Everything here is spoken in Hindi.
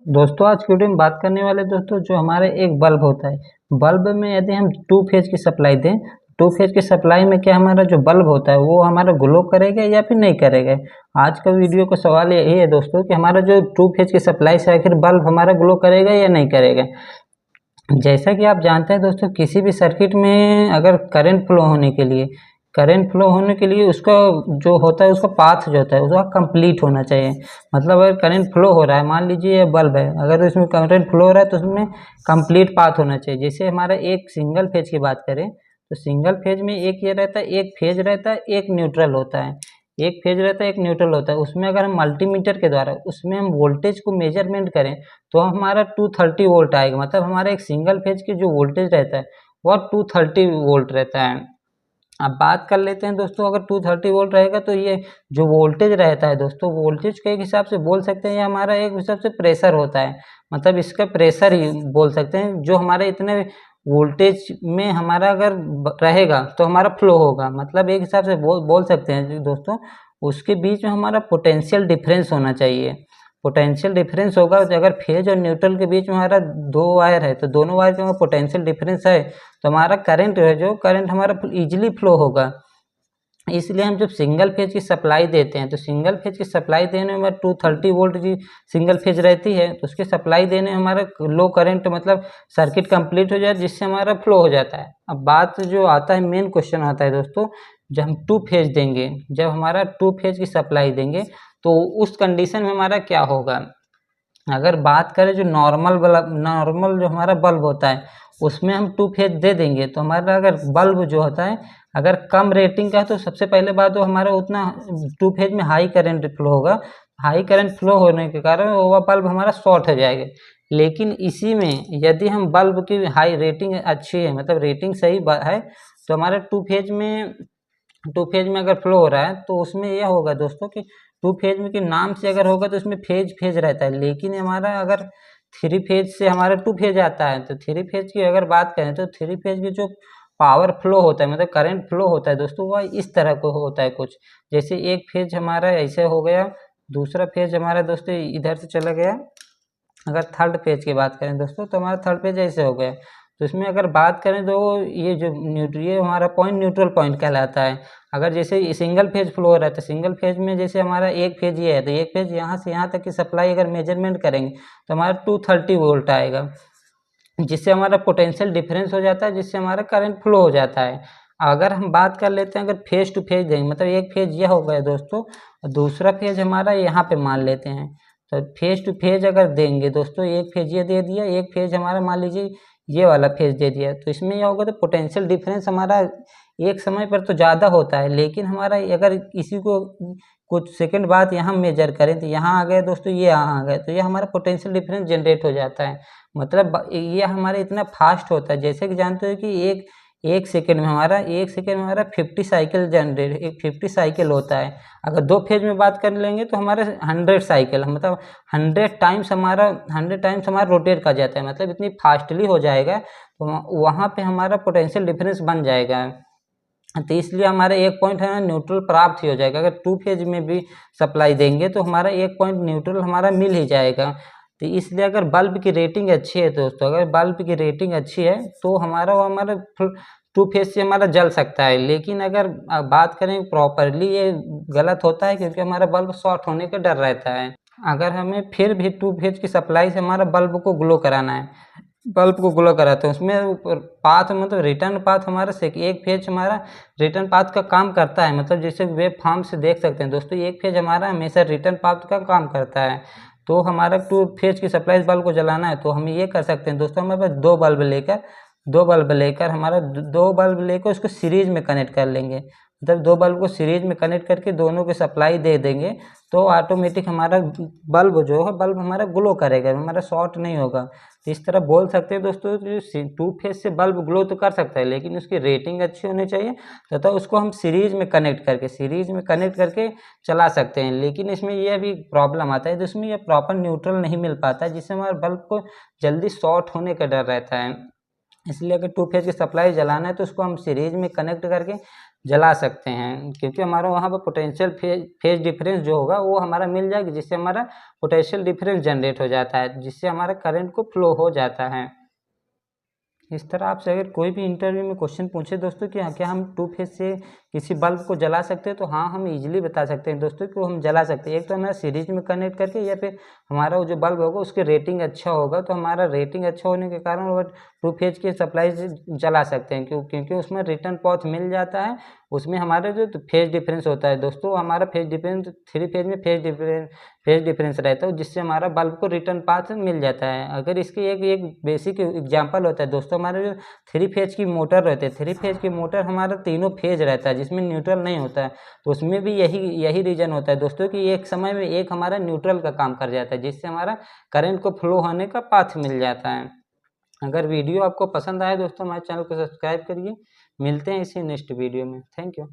दोस्तों आज की वीडियो में बात करने वाले दोस्तों जो हमारे एक बल्ब होता है। बल्ब में यदि हम टू फेज की सप्लाई दें, टू फेज की सप्लाई में क्या हमारा जो बल्ब होता है वो हमारा ग्लो करेगा या फिर नहीं करेगा। आज का वीडियो का सवाल यही है दोस्तों कि हमारा जो टू फेज की सप्लाई से आखिर बल्ब हमारा ग्लो करेगा या नहीं करेगा। जैसा कि आप जानते हैं दोस्तों, किसी भी सर्किट में अगर करंट फ्लो होने के लिए उसका जो होता है, उसका पाथ जो होता है उसका कंप्लीट होना चाहिए। मतलब अगर करंट फ्लो हो रहा है, मान लीजिए ये बल्ब है, अगर उसमें करंट फ्लो हो रहा है तो उसमें कंप्लीट पाथ होना चाहिए। जैसे हमारा एक सिंगल फेज की बात करें तो सिंगल फेज में एक ये रहता है, एक फेज रहता है, एक न्यूट्रल होता है। एक फेज रहता है, एक न्यूट्रल होता है। उसमें अगर हम मल्टीमीटर के द्वारा उसमें हम वोल्टेज को मेजरमेंट करें तो हमारा 230 वोल्ट आएगा। मतलब हमारा एक सिंगल फेज की जो वोल्टेज रहता है वह 230 वोल्ट रहता है। अब बात कर लेते हैं दोस्तों, अगर 230 वोल्ट रहेगा तो ये जो वोल्टेज रहता है दोस्तों, वोल्टेज के एक हिसाब से बोल सकते हैं, ये हमारा एक हिसाब से प्रेशर होता है। मतलब इसका प्रेशर ही बोल सकते हैं, जो हमारे इतने वोल्टेज में हमारा अगर रहेगा तो हमारा फ्लो होगा। मतलब एक हिसाब से बोल सकते हैं दोस्तों, उसके बीच में हमारा पोटेंशियल डिफरेंस होना चाहिए। पोटेंशियल डिफरेंस होगा तो अगर फेज और न्यूट्रल के बीच में हमारा दो वायर है तो दोनों वायर के पोटेंशियल डिफरेंस है तो हमारा करंट है, जो करंट हमारा इजीली फ्लो होगा। इसलिए हम जब सिंगल फेज की सप्लाई देते हैं तो सिंगल फेज की सप्लाई देने में 230 वोल्ट की सिंगल फेज रहती है, तो उसकी सप्लाई देने में हमारा लो करंट मतलब सर्किट कंप्लीट हो जाए, जिससे हमारा फ्लो हो जाता है। अब बात जो आता है, मेन क्वेश्चन आता है दोस्तों, जब हम टू फेज देंगे, जब हमारा टू फेज की सप्लाई देंगे तो उस कंडीशन में हमारा क्या होगा। अगर बात करें जो नॉर्मल जो हमारा बल्ब होता है उसमें हम टू फेज दे देंगे तो हमारा अगर बल्ब जो होता है अगर कम रेटिंग का है तो सबसे पहले बात तो हमारा उतना टू फेज में हाई करंट फ्लो होगा। हाई करंट फ्लो होने के कारण वह बल्ब हमारा शॉर्ट हो जाएगा। लेकिन इसी में यदि हम बल्ब की हाई रेटिंग अच्छी है, मतलब रेटिंग सही है, तो हमारे टू फेज में अगर फ्लो हो रहा है तो उसमें यह होगा दोस्तों कि टू फेज में के नाम से अगर होगा तो उसमें फेज फेज रहता है। लेकिन हमारा अगर थ्री फेज से हमारा टू फेज आता है तो थ्री फेज की अगर बात करें तो थ्री फेज की जो पावर फ्लो होता है, मतलब करंट फ्लो होता है दोस्तों, वह इस तरह को होता है कुछ। जैसे एक फेज हमारा ऐसे हो गया, दूसरा फेज हमारा दोस्तों इधर से चला गया। अगर थर्ड पेज की बात करें दोस्तों तो हमारा थर्ड पेज ऐसे हो गया। तो इसमें अगर बात करें तो ये जो ये हमारा पॉइंट न्यूट्रल पॉइंट कहलाता है। अगर जैसे सिंगल फेज फ्लो हो रहा है तो सिंगल फेज में जैसे हमारा एक फेज ये है तो एक फेज यहाँ से यहाँ तक की सप्लाई अगर मेजरमेंट करेंगे तो हमारा 230 वोल्ट आएगा, जिससे हमारा पोटेंशियल डिफरेंस हो जाता है, जिससे हमारा करंट फ्लो हो जाता है। अगर हम बात कर लेते हैं, अगर फेज टू फेज देंगे, मतलब एक फेज यह हो गया दोस्तों, दूसरा फेज हमारा यहाँ पे मान लेते हैं। तो फेज टू फेज अगर देंगे दोस्तों, एक फेज ये दे दिया, एक फेज हमारा मान लीजिए ये वाला फेज दे दिया, तो इसमें यह होगा तो पोटेंशियल डिफरेंस हमारा एक समय पर तो ज़्यादा होता है। लेकिन हमारा अगर इसी को कुछ सेकंड बाद यहाँ मेजर करें तो यहाँ आ गए दोस्तों, ये यहाँ आ गए, तो ये हमारा पोटेंशियल डिफरेंस जनरेट हो जाता है। मतलब ये हमारे इतना फास्ट होता है, जैसे कि जानते हो कि एक सेकेंड में हमारा 50 साइकिल जनरेट, एक 50 साइकिल होता है। अगर दो फेज में बात कर लेंगे तो हमारे 100 साइकिल, मतलब 100 टाइम्स हमारा रोटेट कर जाता है। मतलब इतनी फास्टली हो जाएगा तो वहाँ पे हमारा पोटेंशियल डिफरेंस बन जाएगा। तो इसलिए हमारा एक पॉइंट है न्यूट्रल प्राप्त ही हो जाएगा। अगर टू फेज में भी सप्लाई देंगे तो हमारा एक पॉइंट न्यूट्रल हमारा मिल ही जाएगा। तो इसलिए अगर बल्ब की रेटिंग अच्छी है दोस्तों, अगर बल्ब की रेटिंग अच्छी है तो हमारा टू फेज से हमारा जल सकता है। लेकिन अगर बात करें प्रॉपरली, ये गलत होता है क्योंकि हमारा बल्ब शॉर्ट होने का डर रहता है। अगर हमें फिर भी टू फेज की सप्लाई से हमारा बल्ब को ग्लो कराना है, बल्ब को ग्लो कराते हैं, उसमें पाथ मतलब रिटर्न पाथ हमारा एक फेज हमारा रिटर्न पाथ का काम करता है। मतलब जैसे वेब फॉर्म से देख सकते हैं दोस्तों, एक फेज हमारा हमेशा रिटर्न पाथ का काम करता है। तो हमारा टू फेज की सप्लाई बल्ब को जलाना है तो हम ये कर सकते हैं दोस्तों, हमारे पास दो बल्ब लेकर हमारा दो बल्ब लेकर उसको सीरीज में कनेक्ट कर लेंगे। मतलब दो बल्ब को सीरीज में कनेक्ट करके दोनों को सप्लाई दे देंगे तो ऑटोमेटिक हमारा बल्ब हमारा ग्लो करेगा, हमारा शॉर्ट नहीं होगा। तो इस तरह बोल सकते हैं दोस्तों कि टू फेज से बल्ब ग्लो तो कर सकता है लेकिन उसकी रेटिंग अच्छी होनी चाहिए तथा उसको हम सीरीज में कनेक्ट करके चला सकते हैं। लेकिन इसमें यह भी प्रॉब्लम आता है, जिसमें यह प्रॉपर न्यूट्रल नहीं मिल पाता है, जिससे हमारे बल्ब को जल्दी शॉर्ट होने का डर रहता है। इसलिए अगर टू फेज की सप्लाई जलाना है तो उसको हम सीरीज में कनेक्ट करके जला सकते हैं, क्योंकि हमारा वहाँ पर पोटेंशियल फेज डिफरेंस जो होगा वो हमारा मिल जाएगा, जिससे हमारा पोटेंशियल डिफरेंस जनरेट हो जाता है, जिससे हमारा करंट को फ्लो हो जाता है। इस तरह आपसे अगर कोई भी इंटरव्यू में क्वेश्चन पूछे दोस्तों कि क्या हम 2 फेज से किसी बल्ब को जला सकते हैं, तो हाँ हम इजीली बता सकते हैं दोस्तों कि वो हम जला सकते हैं। एक तो हमारा सीरीज में कनेक्ट करके, या फिर हमारा वो जो बल्ब होगा उसके रेटिंग अच्छा होगा, तो हमारा रेटिंग अच्छा होने के कारण वो 2 फेज की सप्लाई से जला सकते हैं, क्योंकि उसमें रिटर्न पाथ मिल जाता है। उसमें हमारा जो फेज डिफरेंस होता है दोस्तों, हमारा फेज डिफरेंस 3 फेज में फेज डिफरेंस रहता है, जिससे हमारा बल्ब को रिटर्न पाथ मिल जाता है। अगर इसकी एक बेसिक एग्जांपल होता है दोस्तों, हमारे जो 3 फेज की मोटर रहते हैं, 3 फेज की मोटर हमारा तीनों फेज रहता है, जिसमें न्यूट्रल नहीं होता है, तो उसमें भी यही रीजन होता है दोस्तों कि एक समय में एक हमारा न्यूट्रल का काम कर जाता है, जिससे हमारा करंट को फ्लो होने का पाथ मिल जाता है। अगर वीडियो आपको पसंद आए दोस्तों, हमारे चैनल को सब्सक्राइब करिए। मिलते हैं इसी नेक्स्ट वीडियो में। Thank you.